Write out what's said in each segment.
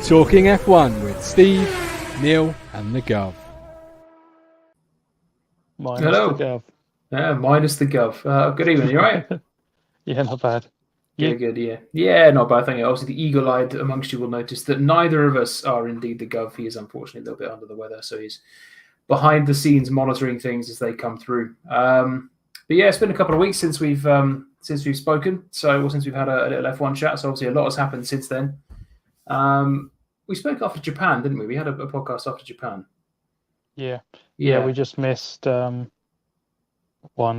Talking F1 with Steve, Neil and the Gov. Hello. The Gov. Yeah, minus the Gov. Good evening, you alright? Yeah, not bad. Good, yeah. Yeah, not bad, thank you. Obviously, the eagle-eyed amongst you will notice that neither of us are indeed the Gov. He is unfortunately a little bit under the weather, so he's behind the scenes monitoring things as they come through. But yeah, it's been a couple of weeks since we've spoken, since we've had a little F1 chat, so obviously a lot has happened since then. We spoke after Japan, didn't we? We had a podcast after Japan. Yeah, we just missed one,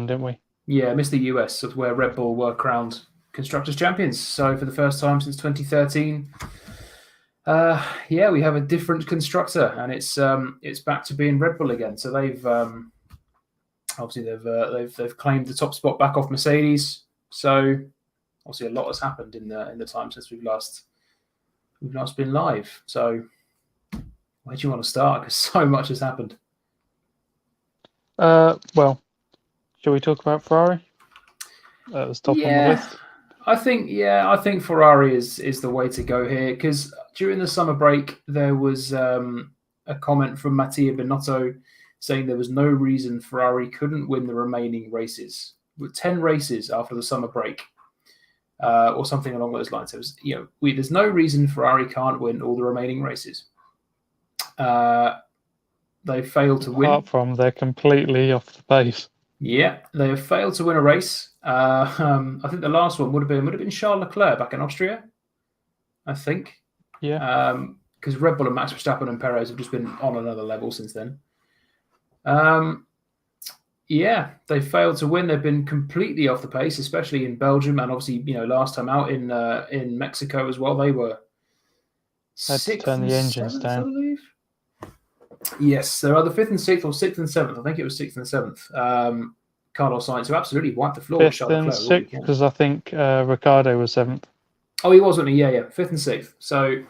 didn't we? Yeah, missed the US, of where Red Bull were crowned Constructors Champions. So for the first time since 2013, we have a different constructor, and it's back to being Red Bull again. So they've they've claimed the top spot back off Mercedes. So obviously a lot has happened in the time since we've last been live. So where do you want to start? Because so much has happened. Well, shall we talk about Ferrari? That was top on the list. I think Ferrari is the way to go here, because during the summer break there was a comment from Mattia Binotto saying there was no reason Ferrari couldn't win the remaining races. With 10 races after the summer break, or something along those lines. It was, there's no reason Ferrari can't win all the remaining races. They failed to win. Apart from they're completely off the pace. Yeah, they have failed to win a race. I think the last one would have been Charles Leclerc back in Austria, I think. Yeah. Because Red Bull and Max Verstappen and Perez have just been on another level since then. They failed to win. They've been completely off the pace, especially in Belgium, and obviously, last time out in Mexico as well. They were had to turn the engines down. I believe. Yes, they're either 5th and 6th or 6th and 7th. I think it was 6th and 7th. Carlos Sainz, who absolutely wiped the floor with 5th and 6th, because I think Ricciardo was 7th. Oh, he was, wasn't he? Yeah, 5th and 6th. So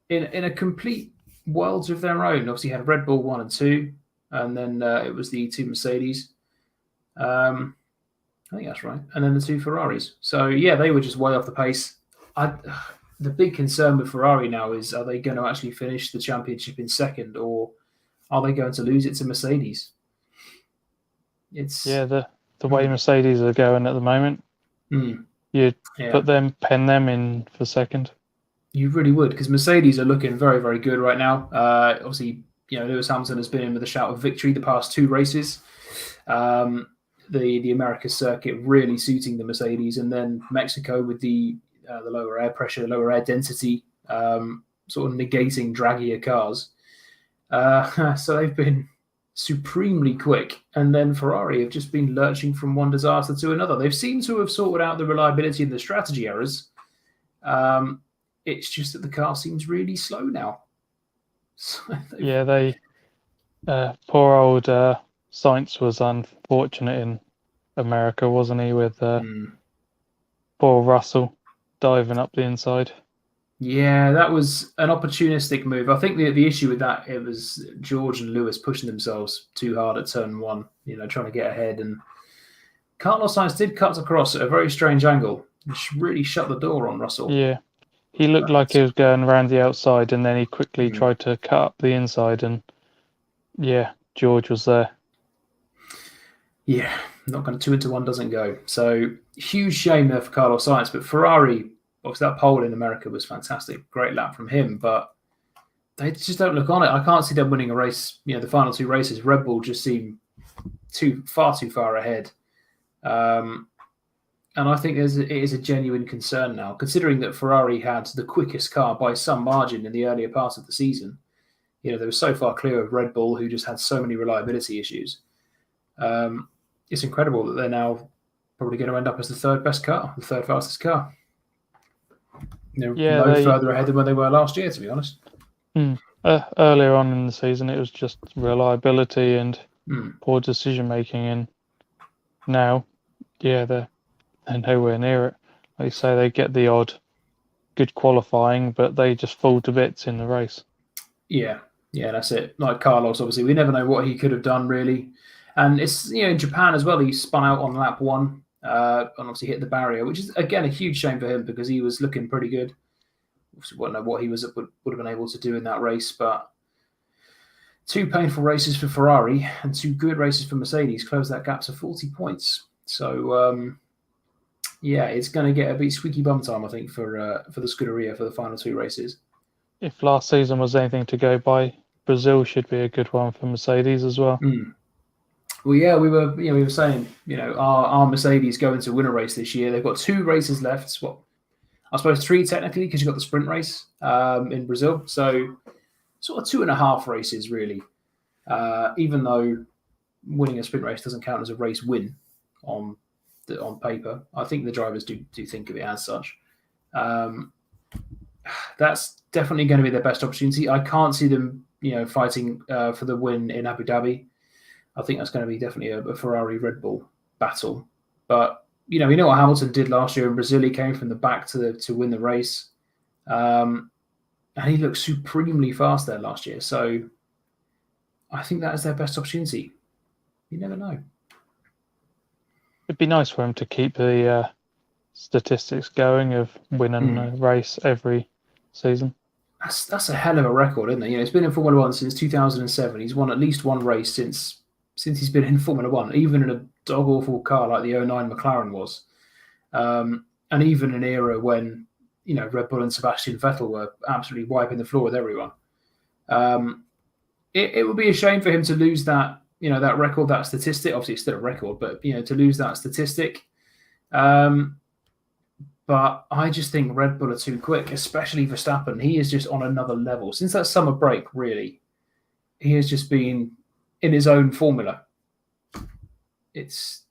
in a complete world of their own. Obviously, you had Red Bull 1 and 2, and then it was the 2 Mercedes. I think that's right. And then the 2 Ferraris. So, yeah, they were just way off the pace. The big concern with Ferrari now is, are they going to actually finish the championship in second, or are they going to lose it to Mercedes? The way Mercedes are going at the moment, you'd pen them in for second. You really would, because Mercedes are looking very, very good right now. Obviously, Lewis Hamilton has been in with a shout of victory the past 2 races. The America circuit really suiting the Mercedes, and then Mexico with the lower air pressure, lower air density, sort of negating draggier cars. So they've been supremely quick, and then Ferrari have just been lurching from one disaster to another. They've seemed to have sorted out the reliability and the strategy errors. It's just that the car seems really slow now. So poor old Sainz was unfortunate in America, wasn't he, with poor Russell diving up the inside. Yeah, that was an opportunistic move. I think the issue with that, it was George and Lewis pushing themselves too hard at turn 1, trying to get ahead. And Carlos Sainz did cut across at a very strange angle, which really shut the door on Russell. Yeah, he looked like he was going around the outside, and then he quickly tried to cut up the inside, and George was there. Yeah, not going to 2 into 1 doesn't go. So huge shame there for Carlos Sainz, but Ferrari, obviously that pole in America was fantastic. Great lap from him, but they just don't look on it. I can't see them winning a race. The final 2 races, Red Bull just seem far too far ahead. And I think it is a genuine concern now, considering that Ferrari had the quickest car by some margin in the earlier part of the season. They were so far clear of Red Bull, who just had so many reliability issues. It's incredible that they're now probably going to end up as the 3rd best car, the 3rd fastest car. They're further ahead than where they were last year, to be honest. Earlier on in the season, it was just reliability and poor decision making, and now, they're nowhere near it. Like you say, they get the odd good qualifying, but they just fall to bits in the race. Yeah, that's it. Like Carlos, obviously, we never know what he could have done, really. And it's, in Japan as well, he spun out on lap 1 and obviously hit the barrier, which is, again, a huge shame for him, because he was looking pretty good. wouldn't know what he would have been able to do in that race, but 2 painful races for Ferrari and 2 good races for Mercedes closed that gap to 40 points. So, it's going to get a bit squeaky bum time, I think, for the Scuderia for the final 2 races. If last season was anything to go by, Brazil should be a good one for Mercedes as well. Well, yeah, we were saying, are Mercedes going to win a race this year? They've got 2 races left. Well, I suppose 3 technically, because you've got the sprint race in Brazil. So sort of 2.5 races, really. Even though winning a sprint race doesn't count as a race win on paper, I think the drivers do think of it as such. That's definitely going to be their best opportunity. I can't see them, fighting for the win in Abu Dhabi. I think that's going to be definitely a Ferrari Red Bull battle. But we know what Hamilton did last year in Brazil. He came from the back to win the race, and he looked supremely fast there last year. So I think that is their best opportunity. You never know. It'd be nice for him to keep the statistics going of winning a race every season. That's a hell of a record, isn't it? It's been in Formula One since 2007. He's won at least 1 race since he's been in Formula One, even in a dog-awful car like the 09 McLaren was. And even an era when, Red Bull and Sebastian Vettel were absolutely wiping the floor with everyone. It would be a shame for him to lose that, that record, that statistic. Obviously, it's still a record, but, to lose that statistic. But I just think Red Bull are too quick, especially Verstappen. He is just on another level. Since that summer break, really, he has just been in his own formula. It's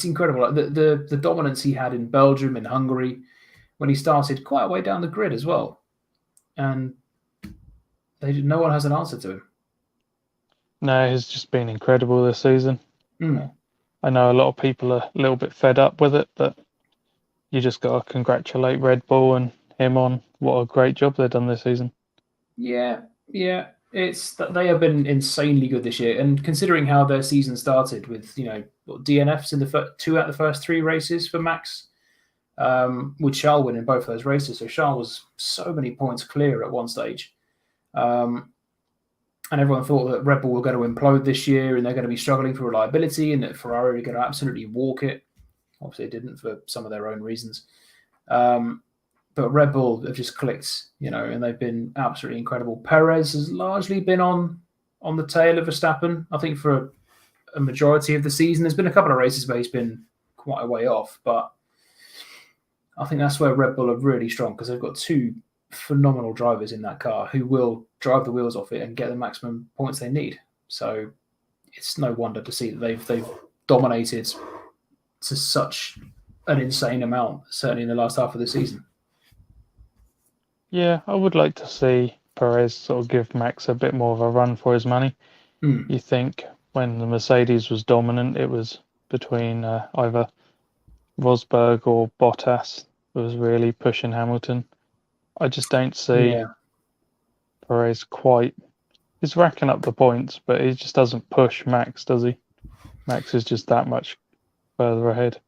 incredible. Like the dominance he had in Belgium and Hungary when he started quite a way down the grid as well. And no one has an answer to him. No, he's just been incredible this season. I know a lot of people are a little bit fed up with it, but you just got to congratulate Red Bull and him on what a great job they've done this season. Yeah. It's that they have been insanely good this year, and considering how their season started with DNFs in the 2 out of the first 3 races for Max, with Charles winning both of those races. So Charles was so many points clear at one stage, and everyone thought that Red Bull were going to implode this year and they're going to be struggling for reliability, and that Ferrari were going to absolutely walk it. Obviously, it didn't for some of their own reasons. But Red Bull have just clicked, and they've been absolutely incredible. Perez has largely been on the tail of Verstappen, I think, for a majority of the season. There's been a couple of races where he's been quite a way off, but I think that's where Red Bull are really strong, because they've got 2 phenomenal drivers in that car who will drive the wheels off it and get the maximum points they need. So it's no wonder to see that they've dominated to such an insane amount, certainly in the last half of the season. Yeah, I would like to see Perez sort of give Max a bit more of a run for his money. You think when the Mercedes was dominant, it was between either Rosberg or Bottas who was really pushing Hamilton. I just don't see Perez quite. He's racking up the points, but he just doesn't push Max, does he? Max is just that much further ahead.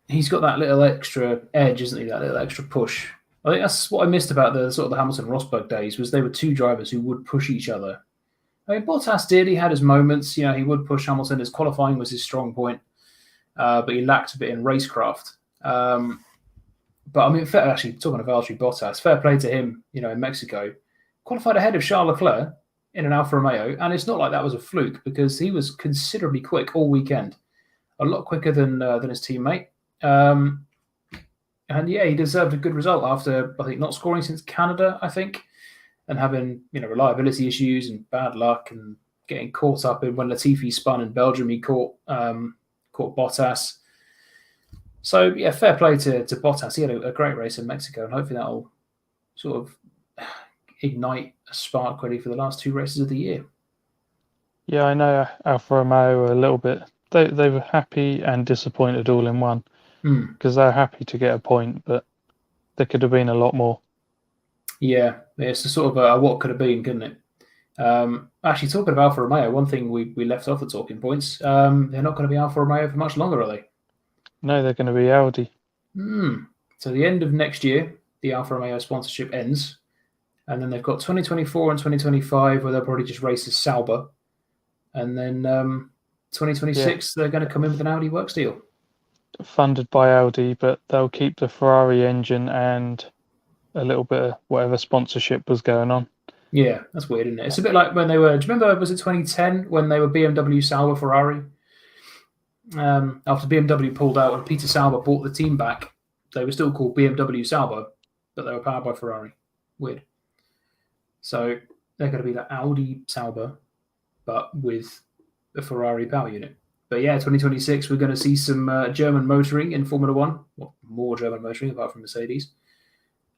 He's got that little extra edge, isn't he? That little extra push. I think that's what I missed about the Hamilton-Rosberg days, was they were 2 drivers who would push each other. I mean, Bottas did. He had his moments. He would push Hamilton. His qualifying was his strong point, but he lacked a bit in racecraft. But I mean, actually, talking of Valtteri Bottas, fair play to him, in Mexico. Qualified ahead of Charles Leclerc in an Alfa Romeo, and it's not like that was a fluke, because he was considerably quick all weekend. A lot quicker than his teammate. And he deserved a good result after, I think, not scoring since Canada, I think, and having, reliability issues and bad luck and getting caught up in when Latifi spun in Belgium, he caught Bottas. So, yeah, fair play to Bottas. He had a great race in Mexico, and hopefully that'll sort of ignite a spark ready for the last 2 races of the year. Yeah, I know Alfa Romeo were a little bit. They were happy and disappointed all in one, because they're happy to get a point, but there could have been a lot more. Yeah, it's a sort of a what could have been, couldn't it? Actually, talking of Alfa Romeo, one thing we left off the talking points, they're not going to be Alfa Romeo for much longer, are they? No, they're going to be Audi. So the end of next year, the Alfa Romeo sponsorship ends. And then they've got 2024 and 2025 where they'll probably just race as Sauber. And then 2026, they're going to come in with an Audi works deal. Funded by Audi, but they'll keep the Ferrari engine and a little bit of whatever sponsorship was going on. Yeah, that's weird, isn't it? It's a bit like when they were, do you remember, was it 2010 when they were BMW Sauber Ferrari? After BMW pulled out and Peter Sauber bought the team back, they were still called BMW Sauber, but they were powered by Ferrari. Weird. So they're going to be like Audi Sauber, but with a Ferrari power unit. But yeah, 2026, we're going to see some German motoring in Formula One. Well, more German motoring apart from Mercedes.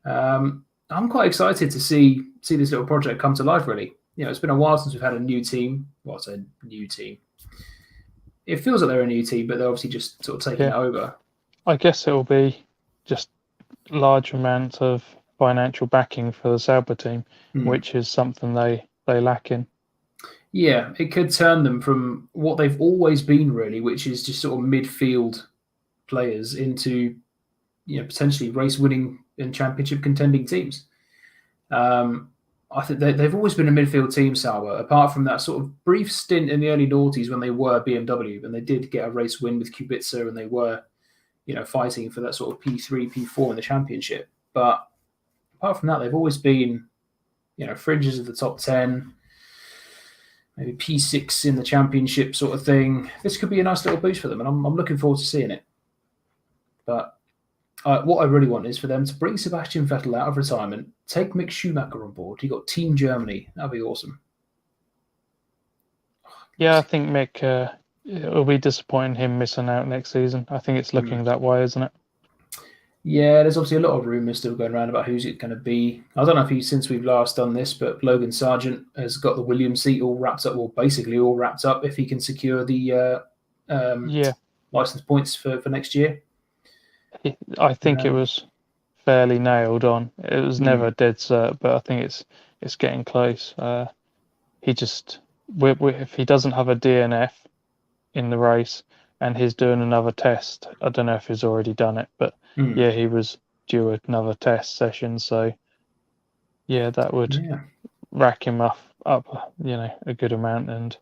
I'm quite excited to see this little project come to life, really. It's been a while since we've had a new team. Well, it's a new team. It feels like they're a new team, but they're obviously just sort of taking it over. I guess it will be just large amounts of financial backing for the Sauber team, which is something they lack in. Yeah, it could turn them from what they've always been, really, which is just sort of midfield players into, potentially race-winning and championship contending teams. I think they've always been a midfield team, Sauber, apart from that sort of brief stint in the early noughties when they were BMW, and they did get a race win with Kubica, and they were, fighting for that sort of P3, P4 in the championship. But apart from that, they've always been, fringes of the top 10, maybe P6 in the championship sort of thing. This could be a nice little boost for them, and I'm looking forward to seeing it. But what I really want is for them to bring Sebastian Vettel out of retirement, take Mick Schumacher on board. You got Team Germany. That'd be awesome. Yeah, I think Mick, it'll be disappointing him missing out next season. I think it's looking that way, isn't it? Yeah, there's obviously a lot of rumours still going around about who's it going to be. I don't know if since we've last done this, but Logan Sargent has got the Williams seat all wrapped up, well, basically all wrapped up if he can secure the license points for next year. I think it was fairly nailed on. It was never dead cert, but I think it's getting close. He just, if he doesn't have a DNF in the race and he's doing another test, I don't know if he's already done it, but he was due another test session. So that would rack him up, a good amount. And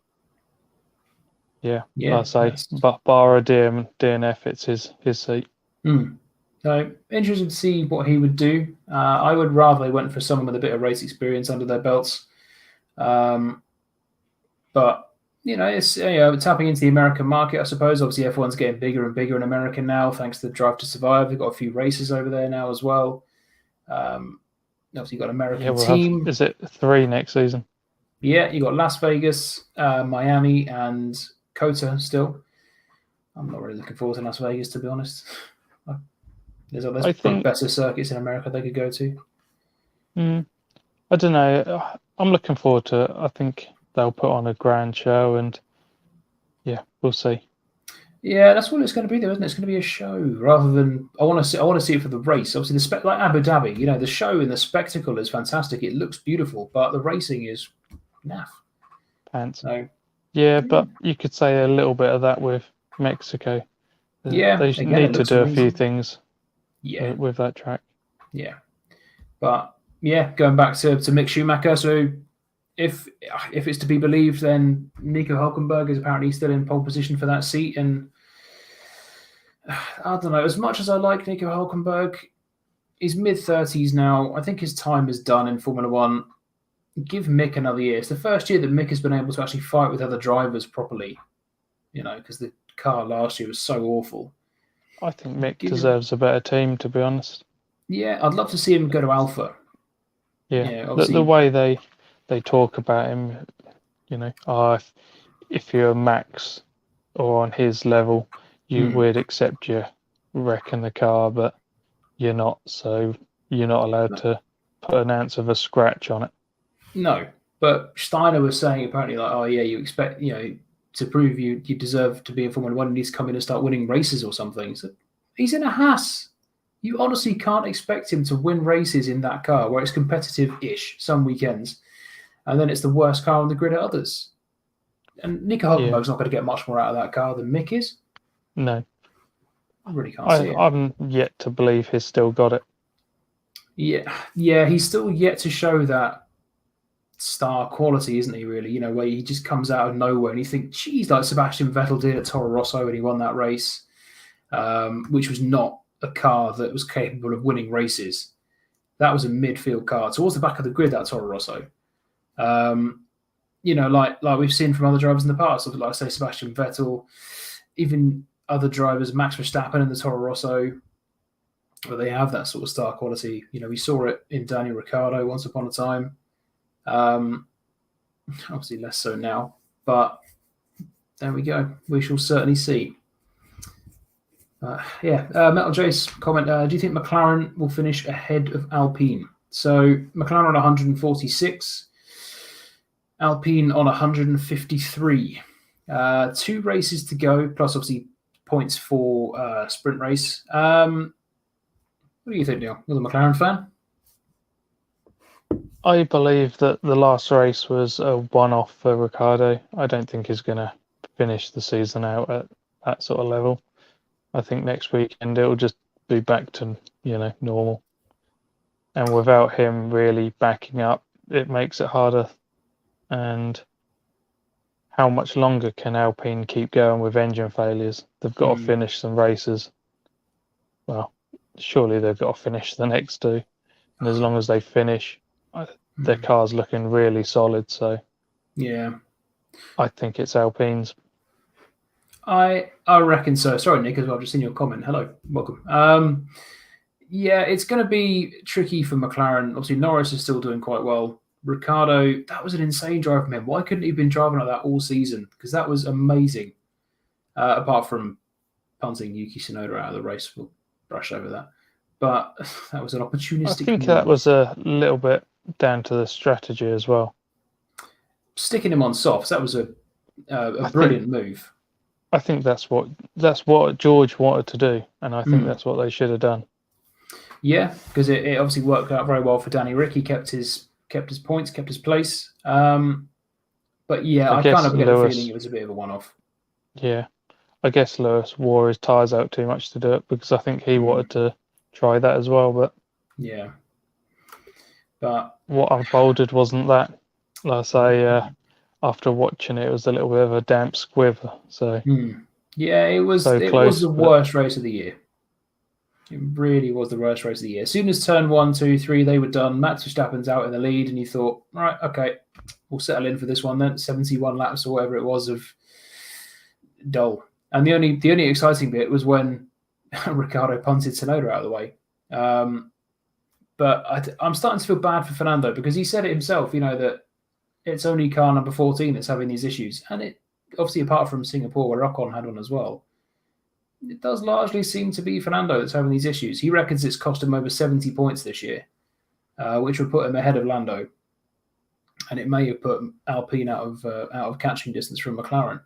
I say, but bar a DNF, it's his seat. So interested to see what he would do. I would rather they went for someone with a bit of race experience under their belts. But it's tapping into the American market, I suppose. Obviously, F1's getting bigger and bigger in America now, thanks to the Drive to Survive. They've got a few races over there now as well. Obviously, you've got an American team. Is it 3 next season? Yeah, you got Las Vegas, Miami, and COTA still. I'm not really looking forward to Las Vegas, to be honest. There's better circuits in America they could go to. I don't know. I'm looking forward to it. I think they'll put on a grand show, and we'll see. Yeah, that's what it's going to be, though, isn't it? It's going to be a show rather than. I want to see it for the race. Obviously, like Abu Dhabi, the show and the spectacle is fantastic. It looks beautiful, but the racing is naff. Pants. So, but you could say a little bit of that with Mexico. They need to do a few things. With that track. Yeah. But going back to Mick Schumacher, so if it's to be believed, then Nico Hülkenberg is apparently still in pole position for that seat. And I don't know, as much as I like Nico Hülkenberg, he's mid-30s now. I think his time is done in Formula One. Give Mick another year. It's the first year that Mick has been able to actually fight with other drivers properly, because the car last year was so awful. I think Mick deserves a better team, to be honest. Yeah, I'd love to see him go to Alpha. Yeah, the way they talk about him, if you're Max or on his level, you would accept you wrecking the car, but you're not, so you're not allowed to put an ounce of a scratch on it. No, but Steiner was saying apparently you expect, to prove you deserve to be in Formula One, you need to come in and start winning races or something. So he's in a Haas. You honestly can't expect him to win races in that car where it's competitive-ish some weekends, and then it's the worst car on the grid at others. And Nico Hülkenberg's not going to get much more out of that car than Mick is. No. I really can't see it. I'm yet to believe he's still got it. Yeah, he's still yet to show that star quality, isn't he? Really, where he just comes out of nowhere and you think, geez, like Sebastian Vettel did at Toro Rosso when he won that race, which was not a car that was capable of winning races. That was a midfield car towards the back of the grid. That Toro Rosso, like we've seen from other drivers in the past, like I say, Sebastian Vettel, even other drivers, Max Verstappen in the Toro Rosso, where they have that sort of star quality. We saw it in Daniel Ricciardo once upon a time. Obviously less so now, but there we go. We shall certainly see. Metal Jace comment, do you think McLaren will finish ahead of Alpine? So McLaren on 146, Alpine on 153. 2 races to go, plus obviously points for sprint race. What do you think, Neil? You're the McLaren fan? I believe that the last race was a one-off for Ricciardo. I don't think he's going to finish the season out at that sort of level. I think next weekend it'll just be back to, normal. And without him really backing up, it makes it harder. And how much longer can Alpine keep going with engine failures? They've got to finish some races. Well, surely they've got to finish the next 2. And as long as they finish, their car's looking really solid. So yeah, I think it's Alpine's. I reckon so. Sorry, Nick, as well. I've just seen your comment. Hello, welcome. Yeah, it's going to be tricky for McLaren. Obviously, Norris is still doing quite well. Ricciardo, that was an insane drive from him. Why couldn't he have been driving like that all season? Because that was amazing. Apart from punting Yuki Tsunoda out of the race, we'll brush over that. But that was an opportunistic. I think that was a little bit down to the strategy as well. Sticking him on softs, that was a brilliant move. I think that's what George wanted to do, and I think that's what they should have done. Yeah, because it obviously worked out very well for Danny Rick. He kept his points, kept his place. But yeah, I kind of get the feeling it was a bit of a one-off. Yeah, I guess Lewis wore his tyres out too much to do it, because I think he wanted to try that as well. But yeah, but what unfolded wasn't that. Like I say, after watching it, it was a little bit of a damp squiver. So yeah, it was the worst race of the year. It really was the worst race of the year. As soon as turn 1, 2, 3, they were done. Max Verstappen's out in the lead, and you thought, all right, okay, we'll settle in for this one then. 71 laps or whatever it was of dull. And the only exciting bit was when Ricciardo punted Tsunoda out of the way. But I'm starting to feel bad for Fernando, because he said it himself, that it's only car number 14 that's having these issues. And it obviously, apart from Singapore, where Ocon had one as well, it does largely seem to be Fernando that's having these issues. He reckons it's cost him over 70 points this year, which would put him ahead of Lando. And it may have put Alpine out of catching distance from McLaren.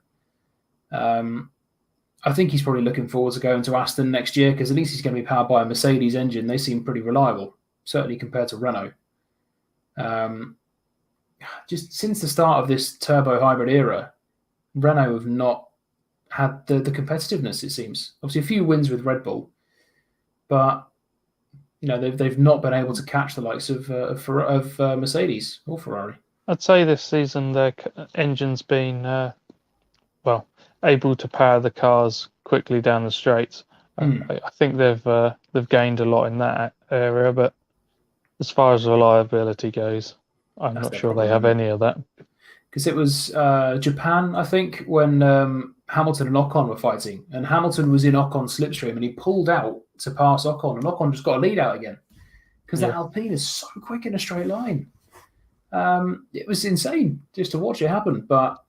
I think he's probably looking forward to going to Aston next year, because at least he's going to be powered by a Mercedes engine. They seem pretty reliable, certainly compared to Renault. Just since the start of this turbo hybrid era, Renault have not had the competitiveness, it seems. Obviously, a few wins with Red Bull, but they've not been able to catch the likes of Mercedes or Ferrari. I'd say this season their engine's been able to power the cars quickly down the straights. I think they've gained a lot in that area, but as far as reliability goes, I'm not sure they have any of that. Because it was Japan, I think, when Hamilton and Ocon were fighting, and Hamilton was in Ocon's slipstream, and he pulled out to pass Ocon, and Ocon just got a lead out again, because the Alpine is so quick in a straight line. It was insane just to watch it happen. But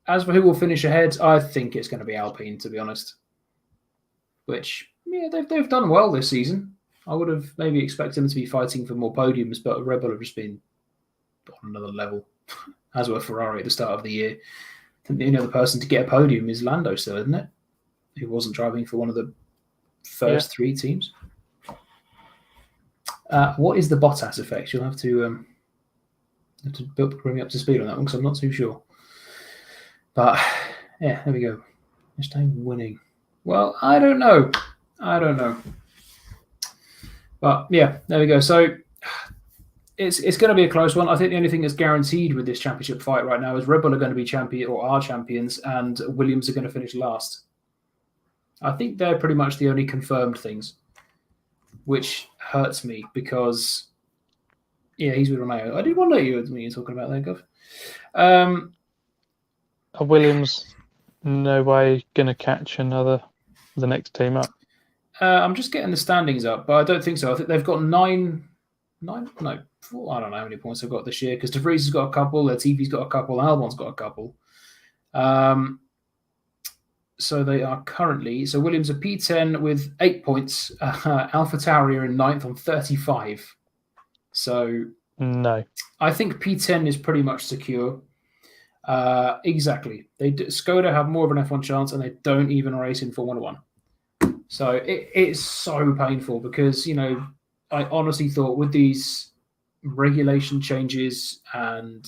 as for who will finish ahead, I think it's going to be Alpine, to be honest. Which, they've done well this season. I would have maybe expected them to be fighting for more podiums, but Red Bull have just been on another level, as were Ferrari at the start of the year. The only other person to get a podium is Lando still, isn't it? Who wasn't driving for one of the first 3 teams. What is the Bottas effect? You'll have to bring me up to speed on that one, because I'm not too sure. But yeah, there we go. This time winning. Well, I don't know. But yeah, there we go. So it's going to be a close one. I think the only thing that's guaranteed with this championship fight right now is Red Bull are going to be champion or are champions, and Williams are going to finish last. I think they're pretty much the only confirmed things, which hurts me because, yeah, he's with Romeo. I did wonder you when you're talking about there, Gov. Are Williams no way going to catch the next team up? I'm just getting the standings up, but I don't think so. I think they've got nine, no, four, I don't know how many points they've got this year because De Vries has got a couple, Latifi's got a couple, Albon's got a couple. So they are currently, so Williams are P10 with 8 points. AlphaTauri are in 9th on 35. So no, I think P10 is pretty much secure. Exactly. Skoda have more of an F1 chance, and they don't even race in Formula One. So it's so painful because, I honestly thought with these regulation changes and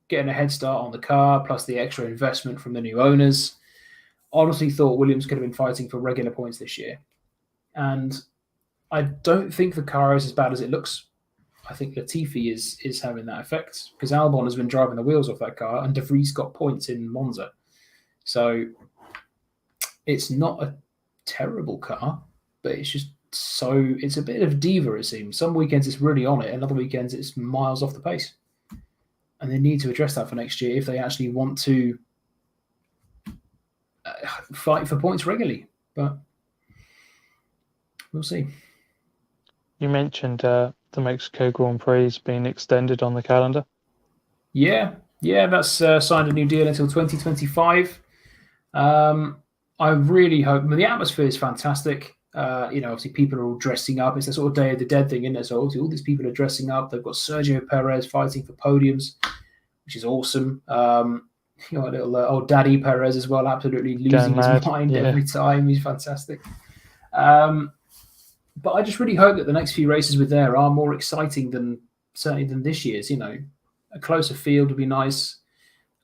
getting a head start on the car, plus the extra investment from the new owners, honestly thought Williams could have been fighting for regular points this year. And I don't think the car is as bad as it looks. I think Latifi is having that effect because Albon has been driving the wheels off that car and De Vries got points in Monza. So it's not a terrible car, but it's just it's a bit of diva, it seems. Some weekends it's really on it, and other weekends it's miles off the pace. And they need to address that for next year if they actually want to fight for points regularly. But we'll see. You mentioned the Mexico Grand Prix being extended on the calendar. Yeah, that's signed a new deal until 2025. I really hope. The atmosphere is fantastic. Obviously people are all dressing up. It's a sort of Day of the Dead thing, isn't it? So obviously all these people are dressing up. They've got Sergio Perez fighting for podiums, which is awesome. Little old Daddy Perez as well, absolutely losing his mind every time. He's fantastic. But I just really hope that the next few races with there are more exciting than this year's. A closer field would be nice.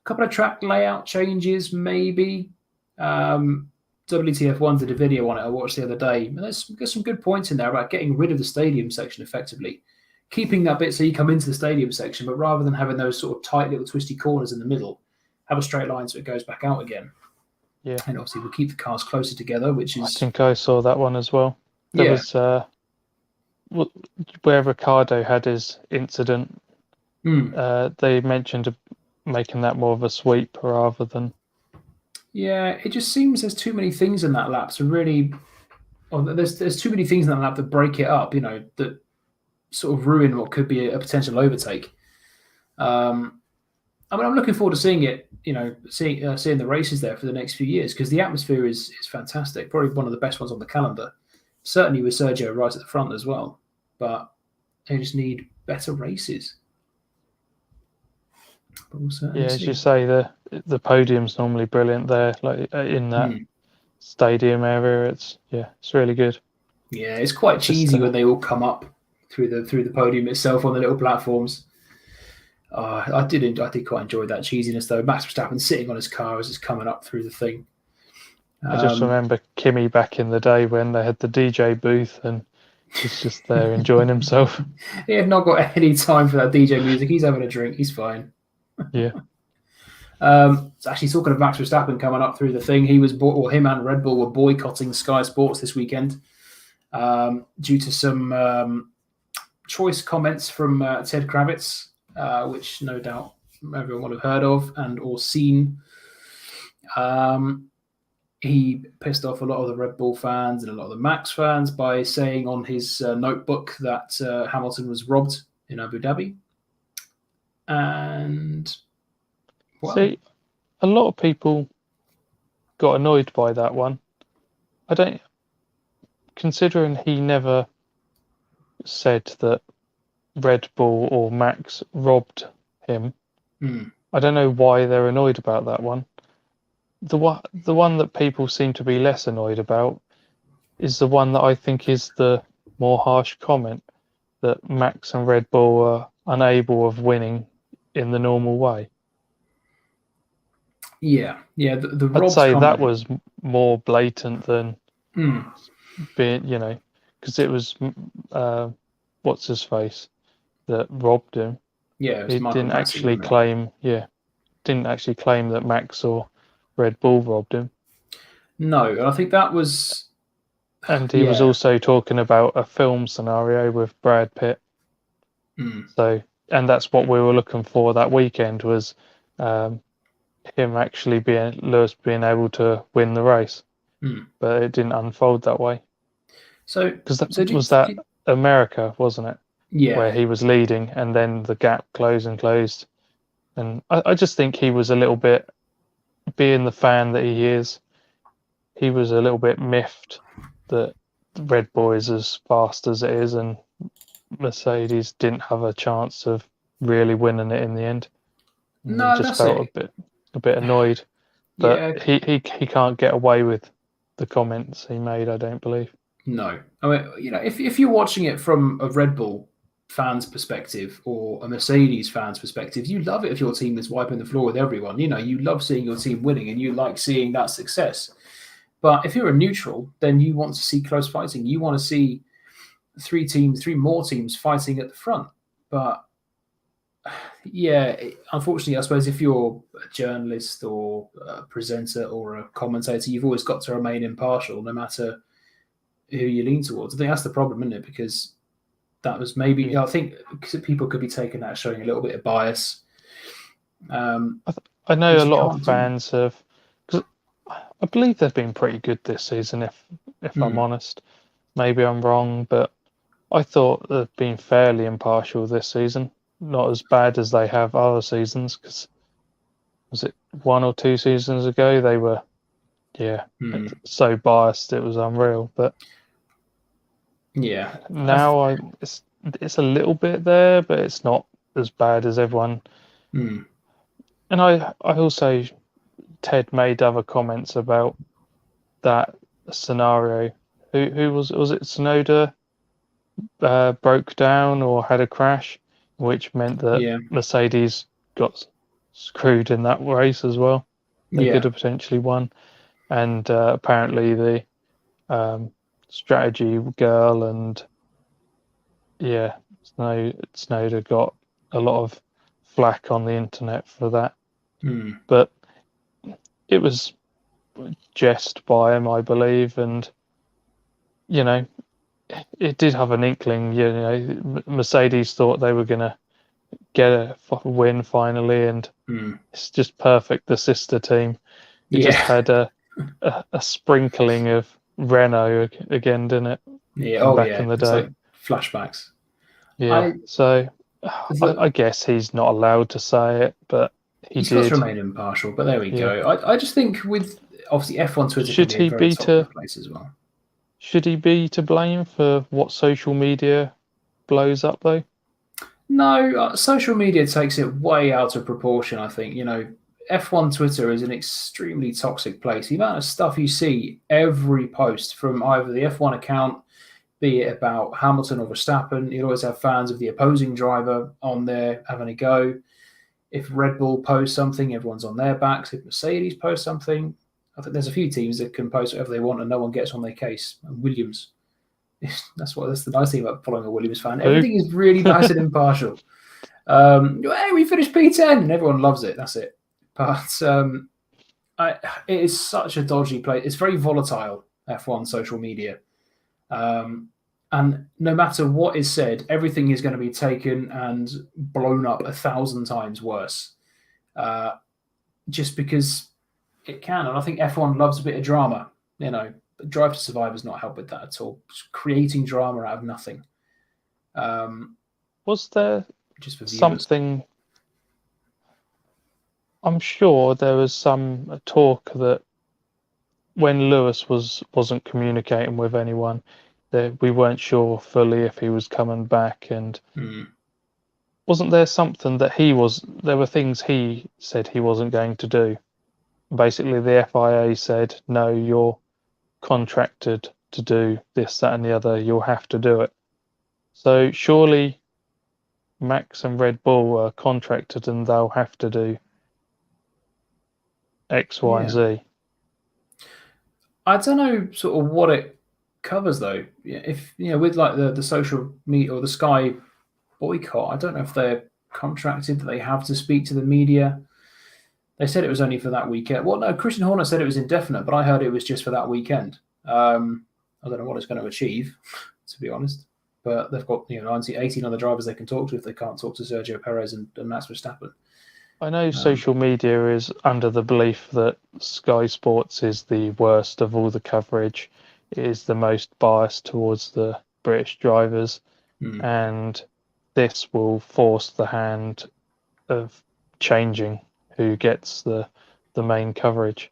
A couple of track layout changes, maybe. WTF1 did a video on it I watched the other day. And there's some good points in there about getting rid of the stadium section effectively. Keeping that bit so you come into the stadium section, but rather than having those sort of tight little twisty corners in the middle, have a straight line so it goes back out again. Yeah. And obviously we'll keep the cars closer together, which is... I think I saw that one as well. There was where Ricardo had his incident, they mentioned making that more of a sweep rather than... Yeah, it just seems there's too many things in that lap to really... there's too many things in that lap that break it up, that sort of ruin what could be a potential overtake. I'm looking forward to seeing it, seeing the races there for the next few years because the atmosphere is fantastic. Probably one of the best ones on the calendar. Certainly with Sergio right at the front as well. But they just need better races. But we'll see. As you say, the podium's normally brilliant there, like in that stadium area. It's really good. Yeah, it's quite cheesy when they all come up through the podium itself on the little platforms. I did quite enjoy that cheesiness though. Max Verstappen sitting on his car as it's coming up through the thing. I just remember Kimi back in the day when they had the DJ booth and he's just there enjoying himself. He had not got any time for that DJ music. He's having a drink. He's fine. Yeah. Actually, talking of Max Verstappen coming up through the thing, him and Red Bull were boycotting Sky Sports this weekend due to some choice comments from Ted Kravitz, which no doubt everyone would have heard of or seen. He pissed off a lot of the Red Bull fans and a lot of the Max fans by saying on his notebook that Hamilton was robbed in Abu Dhabi. And see, a lot of people got annoyed by that one. Considering he never said that Red Bull or Max robbed him, I don't know why they're annoyed about that one. The one that people seem to be less annoyed about is the one that I think is the more harsh comment, that Max and Red Bull are unable of winning in the normal way. Yeah. The I'd say that was more blatant than being, because it was what's his face that robbed him. Yeah, it was He Michael didn't Masi, actually wasn't it? claim. Yeah, didn't actually claim that Max or Red Bull robbed him. No, and I think that was. And he was also talking about a film scenario with Brad Pitt. So, and that's what we were looking for that weekend was him actually Lewis being able to win the race. But it didn't unfold that way. So, because that America, wasn't it? Yeah. Where he was leading, and then the gap closed and closed. And I just think he was a little bit, being the fan that he is, he was a little bit miffed that Red Bull is as fast as it is, and Mercedes didn't have a chance of really winning it in the end. And No, he just felt a bit annoyed. But he can't get away with the comments he made, I don't believe. No. I mean, if you're watching it from a Red Bull fan's perspective or a Mercedes fan's perspective, you love it if your team is wiping the floor with everyone. You love seeing your team winning and you like seeing that success. But if you're a neutral, then you want to see close fighting. You want to see three more teams fighting at the front. But yeah, unfortunately, I suppose if you're a journalist or a presenter or a commentator, you've always got to remain impartial, no matter who you lean towards. I think that's the problem, isn't it? Because that was maybe, I think people could be taking that as showing a little bit of bias. I know a lot of fans have, because I believe they've been pretty good this season, if I'm honest. Maybe I'm wrong, but I thought they've been fairly impartial this season. Not as bad as they have other seasons, because was it 1 or 2 seasons ago they were, so biased it was unreal. But yeah, now it's a little bit there, but it's not as bad as everyone. And I also, Ted made other comments about that scenario. Who was it? Tsunoda broke down or had a crash, which meant that Mercedes got screwed in that race as well. They could have potentially won. And apparently the strategy girl and Tsunoda got a lot of flack on the internet for that. But it was jest by him, I believe, and it did have an inkling. Mercedes thought they were going to get a win finally, and it's just perfect. The sister team, it just had a sprinkling of Renault again, didn't it? Yeah, back in the day, like flashbacks. Yeah, so I guess he's not allowed to say it, but he's got to remain impartial. But there we go. I just think with obviously F1 Twitter should can be a very toxic place as well. Should he be to blame for what social media blows up though? No, social media takes it way out of proportion. I think F1 Twitter is an extremely toxic place. The amount of stuff you see every post from either the F1 account, be it about Hamilton or Verstappen, you always have fans of the opposing driver on there having a go. If Red Bull posts something, everyone's on their backs. If Mercedes posts something, I think there's a few teams that can post whatever they want and no one gets on their case. And Williams, that's the nice thing about following a Williams fan. Everything is really nice and impartial. Hey, we finished P10 and everyone loves it. That's it. But it is such a dodgy place. It's very volatile, F1 social media. And no matter what is said, everything is going to be taken and blown up 1,000 times worse. Just because it can. And I think F1 loves a bit of drama. Drive to Survive has not helped with that at all. Just creating drama out of nothing. Was there just for something? I'm sure there was some talk that when Lewis wasn't communicating with anyone, that we weren't sure fully if he was coming back, and wasn't there something that there were things he said he wasn't going to do. Basically, the FIA said, no, you're contracted to do this, that, and the other. You'll have to do it. So surely Max and Red Bull are contracted and they'll have to do X, Y, and Z. I don't know sort of what it covers though. If with like the social media or the Sky boycott, I don't know if they're contracted that they have to speak to the media. They said it was only for that weekend. Well, no, Christian Horner said it was indefinite, but I heard it was just for that weekend. I don't know what it's going to achieve, to be honest. But they've got 18 other drivers they can talk to if they can't talk to Sergio Perez and Max Verstappen. I know social media is under the belief that Sky Sports is the worst of all the coverage. It is the most biased towards the British drivers. And this will force the hand of changing who gets the main coverage.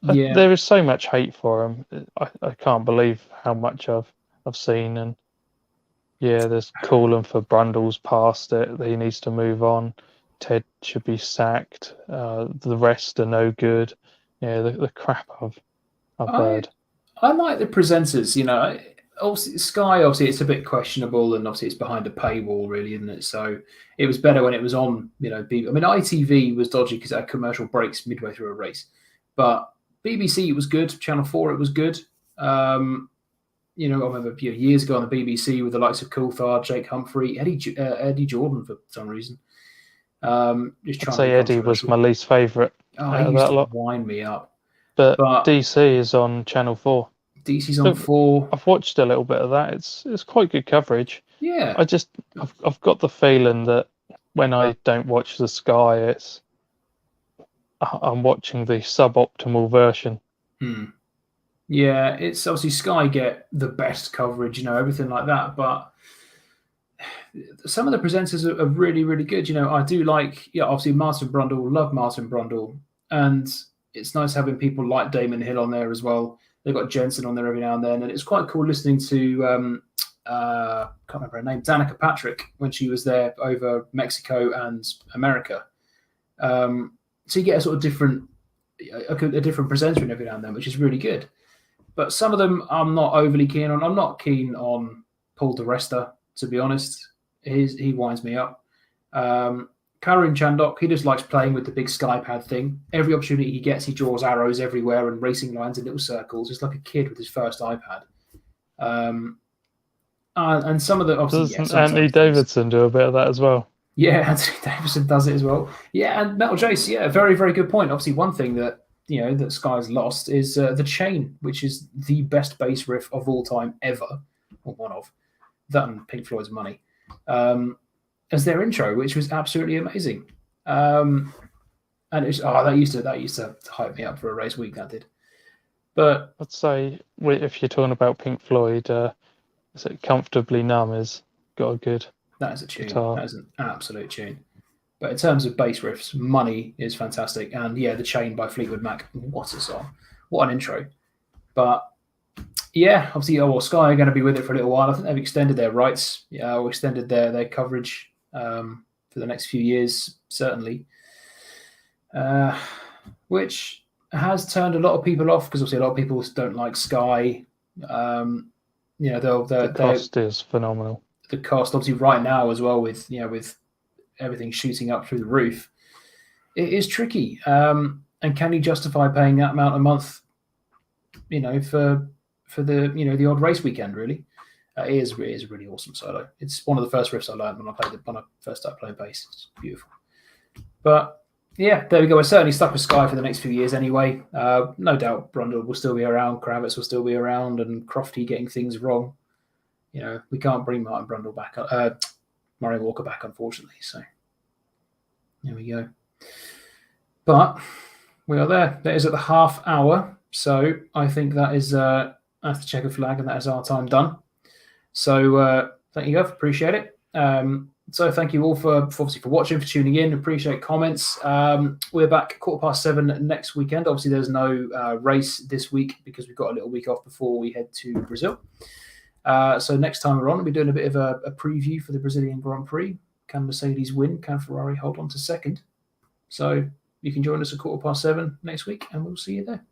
There is so much hate for him. I can't believe how much I've seen, and there's calling for Brundle's past it. He needs to move on. Ted should be sacked. The rest are no good. The crap I've heard. I like the presenters. Obviously Sky. Obviously, it's a bit questionable, and obviously it's behind a paywall, really, isn't it? So it was better when it was on. ITV was dodgy because it had commercial breaks midway through a race, but BBC was good. Channel 4 it was good. I remember years ago on the BBC with the likes of Coulthard, Jake Humphrey, Eddie Jordan for some reason. I'd say Eddie was my least favourite. He used to wind me up. But DC is on Channel 4. DC's on 4. I've watched a little bit of that. It's quite good coverage. Yeah. I've got the feeling that when I don't watch the Sky, I'm watching the suboptimal version. Yeah, it's obviously Sky get the best coverage, everything like that. But some of the presenters are really, really good. I do like, obviously Martin Brundle, love Martin Brundle. And it's nice having people like Damon Hill on there as well. They've got Jensen on there every now and then. And it's quite cool listening to, can't remember her name, Danica Patrick, when she was there over Mexico and America. So you get a sort of different presenter in every now and then, which is really good. But some of them I'm not overly keen on. I'm not keen on Paul di Resta, to be honest. He winds me up. Karim Chandok, he just likes playing with the big SkyPad thing. Every opportunity he gets, he draws arrows everywhere and racing lines in little circles. It's like a kid with his first iPad. And some of the... Doesn't Anthony Davidson do a bit of that as well? Yeah, Anthony Davidson does it as well. Yeah, and Metal Jace, very, very good point. Obviously, one thing that that Sky's lost is the Chain, which is the best bass riff of all time ever, or one of. That and Pink Floyd's Money. As their intro, which was absolutely amazing. And it's that used to hype me up for a race week, that did. But I'd say if you're talking about Pink Floyd, is it Comfortably Numb is got a good... That is a tune. Guitar. That is an absolute tune. But in terms of bass riffs, Money is fantastic. And The Chain by Fleetwood Mac. What a song. What an intro. But obviously, Sky are going to be with it for a little while. I think they've extended their rights, or extended their coverage for the next few years, certainly. Which has turned a lot of people off, because obviously a lot of people don't like Sky. The cost is phenomenal. The cost, obviously, right now as well, with everything shooting up through the roof, it is tricky. And can you justify paying that amount a month? For the odd race weekend, really. It is a really awesome solo. It's one of the first riffs I learned when I first started playing bass. It's beautiful. But there we go. We're certainly stuck with Sky for the next few years anyway. No doubt Brundle will still be around, Kravitz will still be around, and Crofty getting things wrong. We can't bring Martin Brundle back, Murray Walker back, unfortunately. So there we go. But we are there. That is at the half hour. So I think that is that's the checker flag, and that is our time done. So thank you, guys. Appreciate it. So thank you all for watching, for tuning in. Appreciate comments. We're back 7:15 next weekend. Obviously, there's no race this week because we've got a little week off before we head to Brazil. So next time we're on, we'll be doing a bit of a preview for the Brazilian Grand Prix. Can Mercedes win? Can Ferrari hold on to second? So you can join us at 7:15 next week, and we'll see you there.